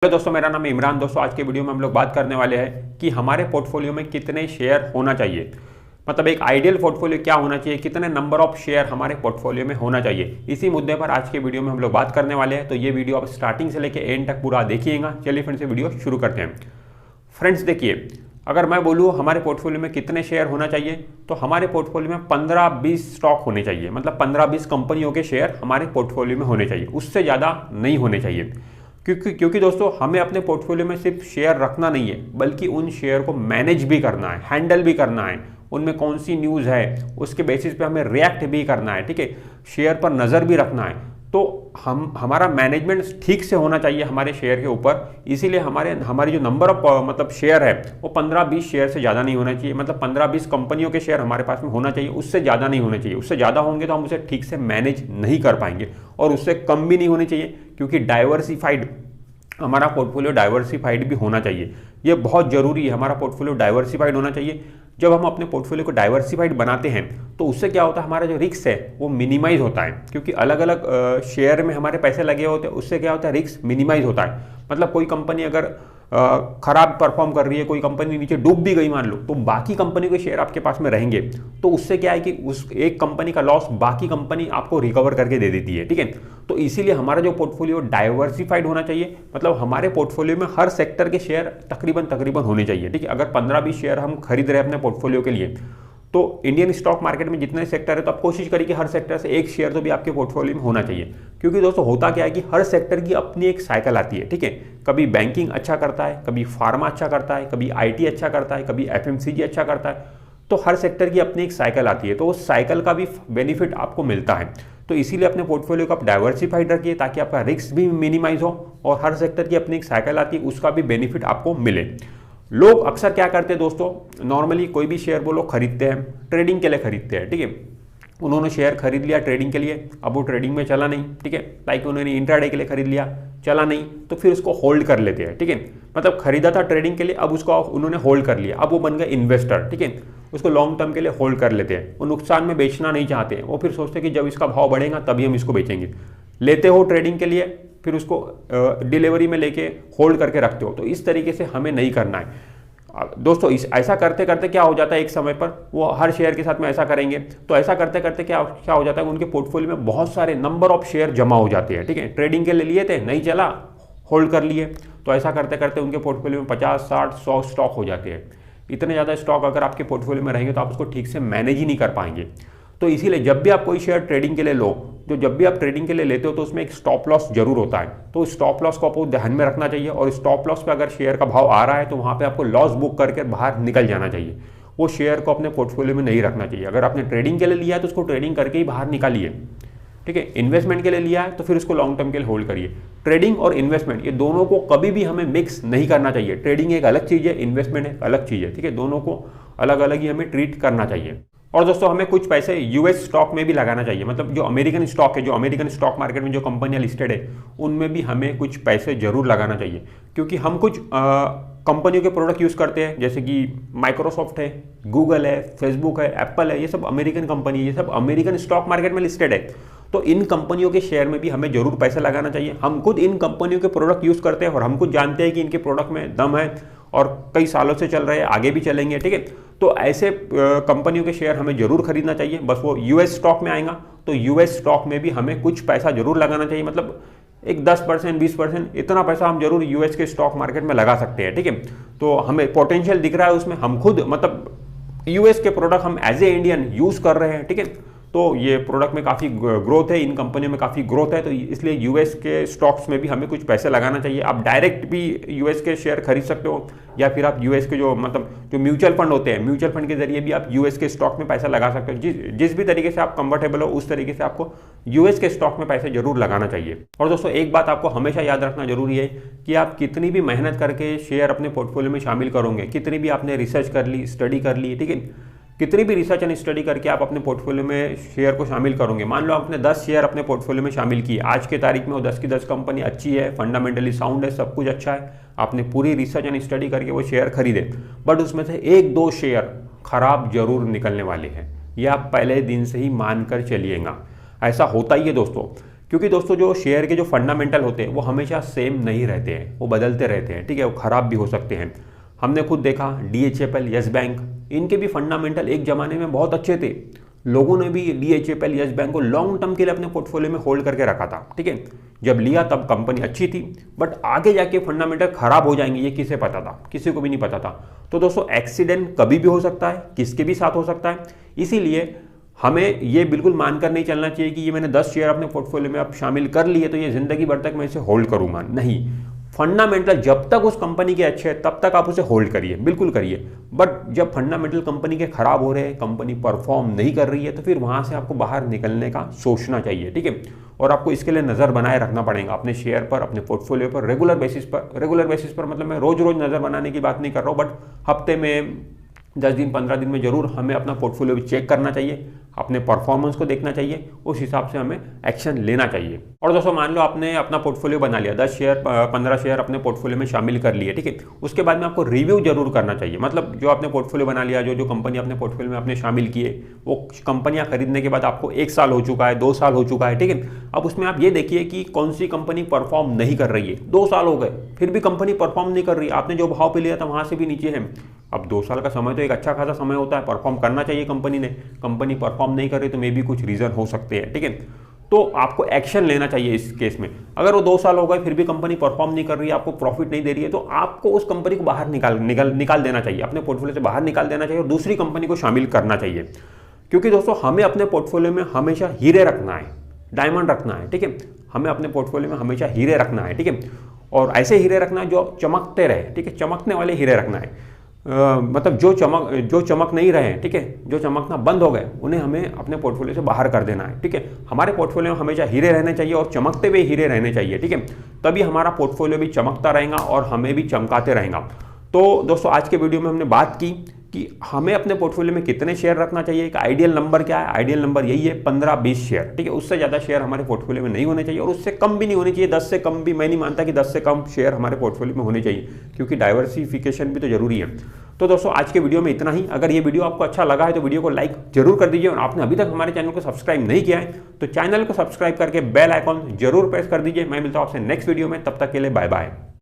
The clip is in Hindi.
हेलो दोस्तों, मेरा नाम है इमरान। दोस्तों आज के वीडियो में हम लोग बात करने वाले हैं कि हमारे पोर्टफोलियो में कितने शेयर होना चाहिए। मतलब एक आइडियल पोर्टफोलियो क्या होना चाहिए, कितने नंबर ऑफ शेयर हमारे पोर्टफोलियो में होना चाहिए। इसी मुद्दे पर आज के वीडियो में हम लोग बात करने वाले हैं। तो ये वीडियो आप स्टार्टिंग से लेकर एंड तक पूरा देखिएगा। चलिए फ्रेंड्स, वीडियो शुरू करते हैं। फ्रेंड्स देखिए, अगर मैं बोलूँ हमारे पोर्टफोलियो में कितने शेयर होना चाहिए, तो हमारे पोर्टफोलियो में 15-20 स्टॉक होने चाहिए। मतलब 15-20 कंपनियों के शेयर हमारे पोर्टफोलियो में होने चाहिए, उससे ज़्यादा नहीं होने चाहिए। क्योंकि दोस्तों हमें अपने पोर्टफोलियो में सिर्फ शेयर रखना नहीं है, बल्कि उन शेयर को मैनेज भी करना है, हैंडल भी करना है। उनमें कौन सी न्यूज़ है उसके बेसिस पे हमें रिएक्ट भी करना है, ठीक है। शेयर पर नज़र भी रखना है। तो हमारा मैनेजमेंट ठीक से होना चाहिए हमारे शेयर के ऊपर। इसीलिए हमारी जो नंबर ऑफ मतलब शेयर है वो 15-20 शेयर से ज़्यादा नहीं होना चाहिए। मतलब 15-20 कंपनियों के शेयर हमारे पास में होना चाहिए, उससे ज़्यादा नहीं होने चाहिए। उससे ज़्यादा होंगे तो हम उसे ठीक से मैनेज नहीं कर पाएंगे, और उससे कम भी नहीं होने चाहिए, क्योंकि डाइवर्सिफाइड हमारा पोर्टफोलियो डाइवर्सिफाइड भी होना चाहिए। ये बहुत ज़रूरी है, हमारा पोर्टफोलियो डाइवर्सिफाइड होना चाहिए। जब हम अपने पोर्टफोलियो को डाइवर्सिफाइड बनाते हैं तो उससे क्या होता है, हमारा जो रिस्क है वो मिनिमाइज होता है। क्योंकि अलग अलग शेयर में हमारे पैसे लगे होते हैं, उससे क्या होता है, रिस्क मिनिमाइज होता है। मतलब कोई कंपनी अगर खराब परफॉर्म कर रही है, कोई कंपनी नीचे डूब भी गई मान लो, तो बाकी कंपनी के शेयर आपके पास में रहेंगे। तो उससे क्या है कि उस एक कंपनी का लॉस बाकी कंपनी आपको रिकवर करके दे देती है, ठीक है। तो इसीलिए हमारा जो पोर्टफोलियो डाइवर्सिफाइड होना चाहिए। मतलब हमारे पोर्टफोलियो में हर सेक्टर के शेयर तकरीबन होने चाहिए, ठीक है। अगर 15-20 शेयर हम खरीद रहे हैं अपने पोर्टफोलियो के लिए, तो इंडियन स्टॉक मार्केट में जितने सेक्टर है, तो आप कोशिश करिए कि हर सेक्टर से एक शेयर तो भी आपके पोर्टफोलियो में होना चाहिए। क्योंकि दोस्तों होता क्या है कि हर सेक्टर की अपनी एक साइकिल आती है, ठीक है। कभी बैंकिंग अच्छा करता है, कभी फार्मा अच्छा करता है, कभी आईटी अच्छा करता है, कभी एफएमसीजी अच्छा करता है। तो हर सेक्टर की अपनी एक साइकिल आती है, तो उस साइकिल का भी बेनिफिट आपको मिलता है। तो इसीलिए अपने पोर्टफोलियो को आप डाइवर्सिफाइड रखिए, ताकि आपका रिस्क भी मिनिमाइज हो, और हर सेक्टर की अपनी एक साइकिल आती है, उसका भी बेनिफिट आपको मिले। लोग अक्सर क्या करते हैं दोस्तों, नॉर्मली कोई भी शेयर वो लोग खरीदते हैं, ट्रेडिंग के लिए खरीदते हैं, ठीक है। उन्होंने शेयर खरीद लिया ट्रेडिंग के लिए, अब वो ट्रेडिंग में चला नहीं, ठीक है। लाइक उन्होंने इंट्राडे के लिए खरीद लिया, चला नहीं, तो फिर उसको होल्ड कर लेते हैं, ठीक है। मतलब खरीदा था ट्रेडिंग के लिए, अब उसको उन्होंने होल्ड कर लिया, अब वो बन गए इन्वेस्टर, ठीक है। उसको लॉन्ग टर्म के लिए होल्ड कर लेते हैं, वो नुकसान में बेचना नहीं चाहते हैं। वो फिर सोचते हैं कि जब इसका भाव बढ़ेगा तभी हम इसको बेचेंगे। लेते हो ट्रेडिंग के लिए, फिर उसको डिलीवरी में लेके होल्ड करके रखते हो। तो इस तरीके से हमें नहीं करना है दोस्तों। ऐसा करते करते क्या हो जाता है, एक समय पर वो हर शेयर के साथ में ऐसा करेंगे, तो ऐसा करते करते क्या हो जाता है, उनके पोर्टफोलियो में बहुत सारे नंबर ऑफ शेयर जमा हो जाते हैं, ठीक है। ट्रेडिंग के लिए लिए थे, नहीं चला, होल्ड कर लिए, तो ऐसा करते करते उनके पोर्टफोलियो में 50, 60, 100 स्टॉक हो जाते हैं। इतने ज़्यादा स्टॉक अगर आपके पोर्टफोलियो में रहेंगे तो आप उसको ठीक से मैनेज ही नहीं कर पाएंगे। तो इसीलिए जब भी आप कोई शेयर ट्रेडिंग के लिए लो, तो जब भी आप ट्रेडिंग के लिए लेते हो, तो उसमें एक स्टॉप लॉस जरूर होता है। तो स्टॉप लॉस को आपको ध्यान में रखना चाहिए, और स्टॉप लॉस पे अगर शेयर का भाव आ रहा है तो वहाँ पे आपको लॉस बुक करके बाहर निकल जाना चाहिए। वो शेयर को अपने पोर्टफोलियो में नहीं रखना चाहिए। अगर आपने ट्रेडिंग के लिए लिया है तो उसको ट्रेडिंग करके ही बाहर निकालिए, ठीक है। इन्वेस्टमेंट के लिए लिया है तो फिर उसको लॉन्ग टर्म के लिए होल्ड करिए। ट्रेडिंग और इन्वेस्टमेंट ये दोनों को कभी भी हमें मिक्स नहीं करना चाहिए। ट्रेडिंग एक अलग चीज़ है, इन्वेस्टमेंट एक अलग चीज़ है, ठीक है। दोनों को अलग अलग ही हमें ट्रीट करना चाहिए। और दोस्तों हमें कुछ पैसे यूएस स्टॉक में भी लगाना चाहिए। मतलब जो अमेरिकन स्टॉक है, जो अमेरिकन स्टॉक मार्केट में जो कंपनियां लिस्टेड है, उनमें भी हमें कुछ पैसे जरूर लगाना चाहिए। क्योंकि हम कुछ कंपनियों के प्रोडक्ट यूज़ करते हैं, जैसे कि माइक्रोसॉफ्ट है, गूगल है, फेसबुक है, एप्पल है, ये सब अमेरिकन कंपनी है, ये सब अमेरिकन स्टॉक मार्केट में लिस्टेड है। तो इन कंपनियों के शेयर में भी हमें जरूर पैसे लगाना चाहिए। हम खुद इन कंपनियों के प्रोडक्ट यूज़ करते हैं, और हम खुद जानते हैं कि इनके प्रोडक्ट में दम है, और कई सालों से चल रहे हैं, आगे भी चलेंगे, ठीक है। तो ऐसे कंपनियों के शेयर हमें जरूर खरीदना चाहिए। बस वो यूएस स्टॉक में आएगा, तो यूएस स्टॉक में भी हमें कुछ पैसा जरूर लगाना चाहिए। मतलब एक 10%, 20% इतना पैसा हम जरूर यूएस के स्टॉक मार्केट में लगा सकते हैं, ठीक है। तो हमें पोटेंशियल दिख रहा है उसमें, हम खुद मतलब यूएस के प्रोडक्ट हम एज ए इंडियन यूज़ कर रहे हैं, ठीक है। तो ये प्रोडक्ट में काफ़ी ग्रोथ है, इन कंपनियों में काफ़ी ग्रोथ है, तो इसलिए यूएस के स्टॉक्स में भी हमें कुछ पैसे लगाना चाहिए। आप डायरेक्ट भी यूएस के शेयर खरीद सकते हो, या फिर आप यूएस के जो म्यूचुअल फंड होते हैं, म्यूचुअल फंड के जरिए भी आप यूएस के स्टॉक में पैसा लगा सकते हो। जिस भी तरीके से आप कंफर्टेबल हो, उस तरीके से आपको यूएस के स्टॉक में पैसे जरूर लगाना चाहिए। और दोस्तों एक बात आपको हमेशा याद रखना जरूरी है कि आप कितनी भी मेहनत करके शेयर अपने पोर्टफोलियो में शामिल करोगे, कितनी भी आपने रिसर्च कर ली, स्टडी कर ली, ठीक है, कितनी भी रिसर्च एंड स्टडी करके आप अपने पोर्टफोलियो में शेयर को शामिल करोगे। मान लो आपने 10 शेयर अपने पोर्टफोलियो में शामिल किए, आज के तारीख में वो 10 की 10 कंपनी अच्छी है, फंडामेंटली साउंड है, सब कुछ अच्छा है, आपने पूरी रिसर्च एंड स्टडी करके वो शेयर खरीदे, बट उसमें से 1-2 शेयर खराब जरूर निकलने वाले हैं। ये आप पहले दिन से ही मान कर चलिएगा। ऐसा होता ही है दोस्तों, क्योंकि दोस्तों जो शेयर के जो फंडामेंटल होते हैं वो हमेशा सेम नहीं रहते हैं, वो बदलते रहते हैं, ठीक है, वो खराब भी हो सकते हैं। हमने खुद देखा DHFL, यस बैंक, इनके भी फंडामेंटल एक जमाने में बहुत अच्छे थे, लोगों ने भी DHFL, यस बैंक को लॉन्ग टर्म के लिए अपने पोर्टफोलियो में होल्ड करके रखा था, ठीक है। जब लिया तब कंपनी अच्छी थी, बट आगे जाके फंडामेंटल खराब हो जाएंगे ये किसे पता था, किसी को भी नहीं पता था। तो दोस्तों एक्सीडेंट कभी भी हो सकता है, किसके भी साथ हो सकता है, इसीलिए हमें ये बिल्कुल मानकर नहीं चलना चाहिए कि ये मैंने 10 शेयर अपने पोर्टफोलियो में अब शामिल कर लिए तो ये जिंदगी भर तक मैं इसे होल्ड करूंगा। नहीं, फंडामेंटल जब तक उस कंपनी के अच्छे हैं तब तक आप उसे होल्ड करिए, बिल्कुल करिए, बट जब फंडामेंटल कंपनी के खराब हो रहे हैं, कंपनी परफॉर्म नहीं कर रही है, तो फिर वहां से आपको बाहर निकलने का सोचना चाहिए, ठीक है। और आपको इसके लिए नज़र बनाए रखना पड़ेगा अपने शेयर पर, अपने पोर्टफोलियो पर, रेगुलर बेसिस पर मतलब मैं रोज रोज नज़र बनाने की बात नहीं कर रहा हूँ, बट हफ्ते में 10 दिन 15 दिन में जरूर हमें अपना पोर्टफोलियो भी चेक करना चाहिए, अपने परफॉर्मेंस को देखना चाहिए, उस हिसाब से हमें एक्शन लेना चाहिए। और दोस्तों मान लो आपने अपना पोर्टफोलियो बना लिया, 10 शेयर 15 शेयर अपने पोर्टफोलियो में शामिल कर लिए, ठीक है। उसके बाद में आपको रिव्यू जरूर करना चाहिए, मतलब जो आपने पोर्टफोलियो बना लिया, जो कंपनी अपने पोर्टफोलियो में आपने शामिल किए, वो कंपनियां खरीदने के बाद आपको 1 साल हो चुका है, 2 साल हो चुका है, ठीक है। अब उसमें आप ये देखिए कि कौन सी कंपनी परफॉर्म नहीं कर रही है, 2 साल हो गए फिर भी कंपनी परफॉर्म नहीं कर रही, आपने जो भाव पे लिया था वहां से भी नीचे है। अब 2 साल का समय तो एक अच्छा खासा समय होता है, परफॉर्म करना चाहिए कंपनी ने, कंपनी परफॉर्म नहीं कर रही तो मे भी कुछ रीजन हो सकते हैं, ठीक है। तो आपको एक्शन लेना चाहिए इस केस में। अगर वो 2 साल हो गए फिर भी कंपनी परफॉर्म नहीं कर रही है, आपको प्रॉफिट नहीं दे रही है, तो आपको उस कंपनी को बाहर निकाल देना चाहिए, अपने पोर्टफोलियो से बाहर निकाल देना चाहिए और दूसरी कंपनी को शामिल करना चाहिए। क्योंकि दोस्तों हमें अपने पोर्टफोलियो में हमेशा हीरे रखना है, डायमंड रखना है, ठीक है। हमें अपने पोर्टफोलियो में हमेशा हीरे रखना है, ठीक है, और ऐसे हीरे रखना है जो चमकते रहे, ठीक है, चमकने वाले हीरे रखना है। मतलब जो चमक नहीं रहे, ठीक है, जो चमकना बंद हो गए उन्हें हमें अपने पोर्टफोलियो से बाहर कर देना है, ठीक है। हमारे पोर्टफोलियो में हमेशा हीरे रहने चाहिए और चमकते हुए हीरे रहने चाहिए, ठीक है, तभी हमारा पोर्टफोलियो भी चमकता रहेगा और हमें भी चमकाते रहेगा। तो दोस्तों आज के वीडियो में हमने बात की कि हमें अपने पोर्टफोलियो में कितने शेयर रखना चाहिए, एक आइडियल नंबर क्या है। आइडियल नंबर यही है 15-20 शेयर, ठीक है, उससे ज़्यादा शेयर हमारे पोर्टफोलियो में नहीं होने चाहिए और उससे कम भी नहीं होने चाहिए, 10 से कम भी मैं नहीं मानता कि 10 से कम शेयर हमारे पोर्टफोलियो में होने चाहिए, क्योंकि डाइवर्सिफिकेशन भी तो जरूरी है। तो दोस्तों आज के वीडियो में इतना ही। अगर ये वीडियो आपको अच्छा लगा है तो वीडियो को लाइक जरूर कर दीजिए और आपने अभी तक हमारे चैनल को सब्सक्राइब नहीं किया है तो चैनल को सब्सक्राइब करके बेल आइकॉन जरूर प्रेस कर दीजिए। मैं मिलता हूं आपसे नेक्स्ट वीडियो में, तब तक के लिए बाय बाय।